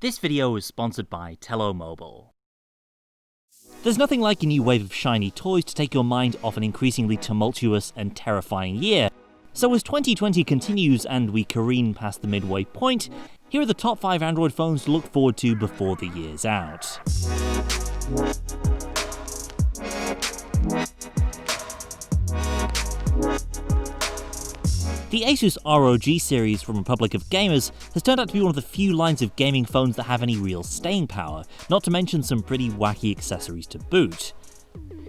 This video is sponsored by Tello Mobile. There's nothing like a new wave of shiny toys to take your mind off an increasingly tumultuous and terrifying year. So as 2020 continues and we careen past the midway point, here are the top 5 Android phones to look forward to before the year's out. The ASUS ROG series from Republic of Gamers has turned out to be one of the few lines of gaming phones that have any real staying power, not to mention some pretty wacky accessories to boot.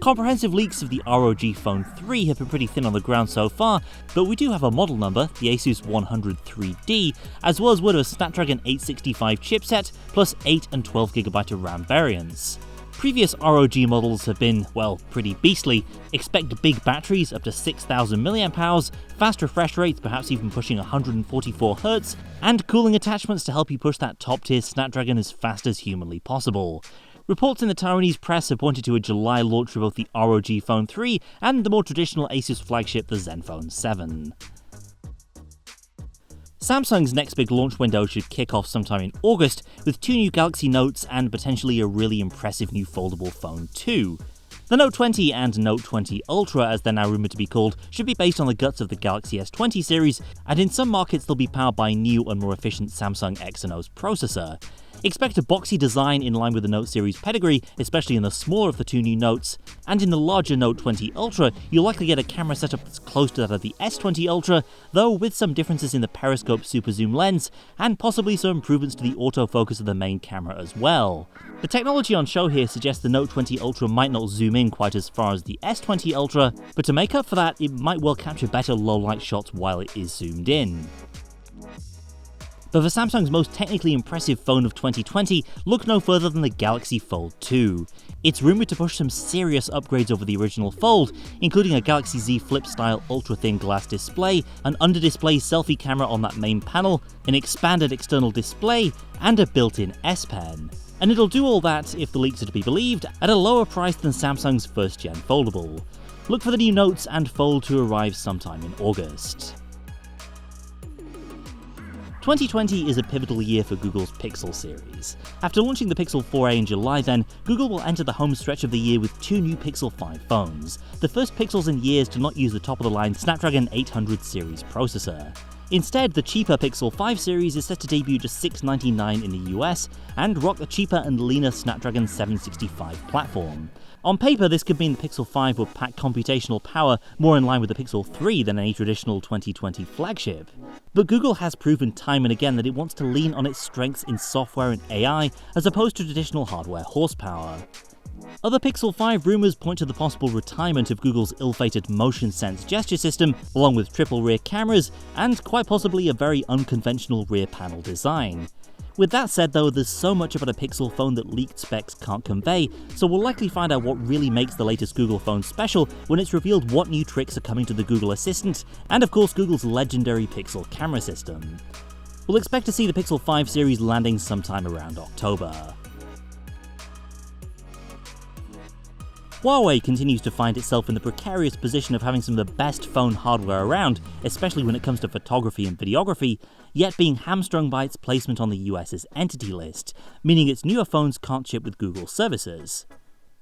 Comprehensive leaks of the ROG Phone 3 have been pretty thin on the ground so far, but we do have a model number, the ASUS 103D, as well as word of a Snapdragon 865 chipset, plus 8 and 12GB of RAM variants. Previous ROG models have been, well, pretty beastly. Expect big batteries up to 6000 mAh, fast refresh rates perhaps even pushing 144Hz, and cooling attachments to help you push that top-tier Snapdragon as fast as humanly possible. Reports in the Taiwanese press have pointed to a July launch for both the ROG Phone 3 and the more traditional ASUS flagship, the Zenfone 7. Samsung's next big launch window should kick off sometime in August, with 2 new Galaxy Notes and potentially a really impressive new foldable phone too. The Note 20 and Note 20 Ultra, as they're now rumoured to be called, should be based on the guts of the Galaxy S20 series, and in some markets they'll be powered by a new and more efficient Samsung Exynos processor. Expect a boxy design in line with the Note series pedigree, especially in the smaller of the 2 new Notes, and in the larger Note 20 Ultra, you'll likely get a camera setup that's close to that of the S20 Ultra, though with some differences in the periscope super zoom lens, and possibly some improvements to the autofocus of the main camera as well. The technology on show here suggests the Note 20 Ultra might not zoom in quite as far as the S20 Ultra, but to make up for that, it might well capture better low-light shots while it is zoomed in. But for Samsung's most technically impressive phone of 2020, look no further than the Galaxy Fold 2. It's rumoured to push some serious upgrades over the original Fold, including a Galaxy Z Flip-style ultra-thin glass display, an under-display selfie camera on that main panel, an expanded external display, and a built-in S Pen. And it'll do all that, if the leaks are to be believed, at a lower price than Samsung's first-gen foldable. Look for the new Notes and Fold to arrive sometime in August. 2020 is a pivotal year for Google's Pixel series. After launching the Pixel 4a in July then, Google will enter the home stretch of the year with 2 new Pixel 5 phones, the first Pixels in years to not use the top-of-the-line Snapdragon 800 series processor. Instead, the cheaper Pixel 5 series is set to debut just $699 in the US, and rock the cheaper and leaner Snapdragon 765 platform. On paper, this could mean the Pixel 5 will pack computational power more in line with the Pixel 3 than any traditional 2020 flagship. But Google has proven time and again that it wants to lean on its strengths in software and AI as opposed to traditional hardware horsepower. Other Pixel 5 rumours point to the possible retirement of Google's ill-fated Motion Sense gesture system, along with triple rear cameras, and quite possibly a very unconventional rear panel design. With that said though, there's so much about a Pixel phone that leaked specs can't convey, so we'll likely find out what really makes the latest Google phone special when it's revealed what new tricks are coming to the Google Assistant, and of course Google's legendary Pixel camera system. We'll expect to see the Pixel 5 series landing sometime around October. HUAWEI continues to find itself in the precarious position of having some of the best phone hardware around, especially when it comes to photography and videography, yet being hamstrung by its placement on the US's Entity List, meaning its newer phones can't ship with Google services.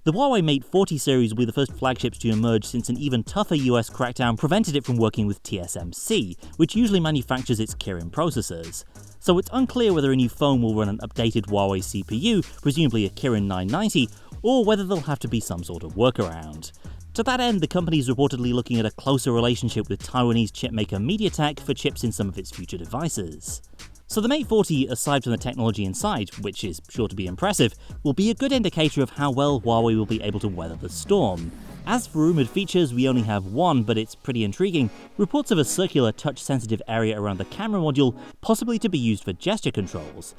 The HUAWEI Mate 40 series will be the first flagships to emerge since an even tougher US crackdown prevented it from working with TSMC, which usually manufactures its Kirin processors. So it's unclear whether a new phone will run an updated HUAWEI CPU, presumably a Kirin 990, or whether there'll have to be some sort of workaround. To that end, the company is reportedly looking at a closer relationship with Taiwanese chipmaker MediaTek for chips in some of its future devices. So the Mate 40, aside from the technology inside, which is sure to be impressive, will be a good indicator of how well HUAWEI will be able to weather the storm. As for rumoured features, we only have one, but it's pretty intriguing. Reports of a circular touch-sensitive area around the camera module, possibly to be used for gesture controls.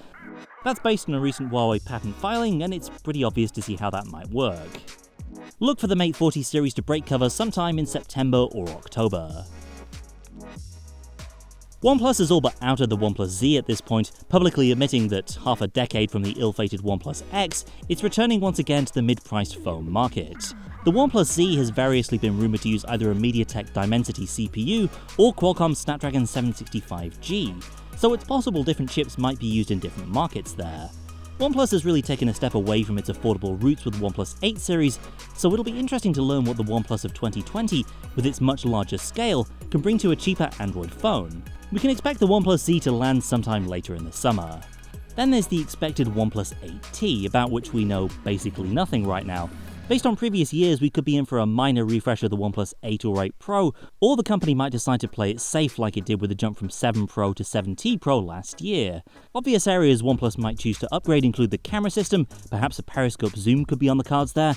That's based on a recent HUAWEI patent filing, and it's pretty obvious to see how that might work. Look for the Mate 40 series to break cover sometime in September or October. OnePlus is all but out of the OnePlus Z at this point, publicly admitting that half a decade from the ill-fated OnePlus X, it's returning once again to the mid-priced phone market. The OnePlus Z has variously been rumoured to use either a MediaTek Dimensity CPU or Qualcomm's Snapdragon 765G, so it's possible different chips might be used in different markets there. OnePlus has really taken a step away from its affordable roots with the OnePlus 8 series, so it'll be interesting to learn what the OnePlus of 2020, with its much larger scale, can bring to a cheaper Android phone. We can expect the OnePlus Z to land sometime later in the summer. Then there's the expected OnePlus 8T, about which we know basically nothing right now. Based on previous years, we could be in for a minor refresh of the OnePlus 8 or 8 Pro, or the company might decide to play it safe like it did with the jump from 7 Pro to 7T Pro last year. Obvious areas OnePlus might choose to upgrade include the camera system, perhaps a periscope zoom could be on the cards there.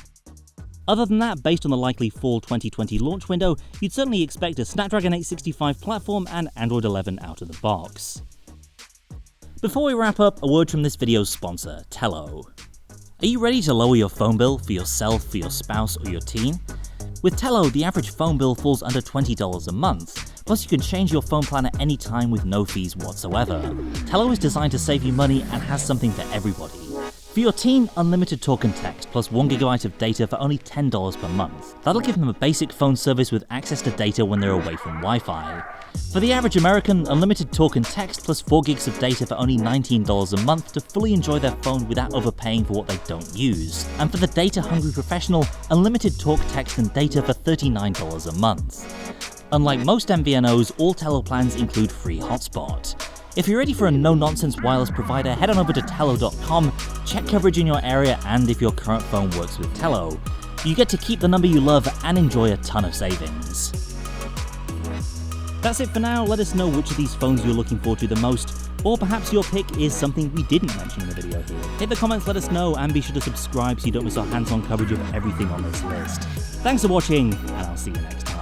Other than that, based on the likely fall 2020 launch window, you'd certainly expect a Snapdragon 865 platform and Android 11 out of the box. Before we wrap up, a word from this video's sponsor, Tello. Are you ready to lower your phone bill for yourself, for your spouse, or your teen? With Tello, the average phone bill falls under $20 a month, plus you can change your phone plan at any time with no fees whatsoever. Tello is designed to save you money and has something for everybody. For your teen, unlimited talk and text plus 1GB of data for only $10 per month. That'll give them a basic phone service with access to data when they're away from Wi-Fi. For the average American, unlimited talk and text plus 4GB of data for only $19 a month to fully enjoy their phone without overpaying for what they don't use. And for the data-hungry professional, unlimited talk, text and data for $39 a month. Unlike most MVNOs, all Tello plans include free hotspot. If you're ready for a no-nonsense wireless provider, head on over to Tello.com, check coverage in your area and if your current phone works with Tello. You get to keep the number you love and enjoy a ton of savings. That's it for now. Let us know which of these phones you're looking forward to the most, or perhaps your pick is something we didn't mention in the video here. Hit the comments, let us know, and be sure to subscribe so you don't miss our hands-on coverage of everything on this list. Thanks for watching, and I'll see you next time.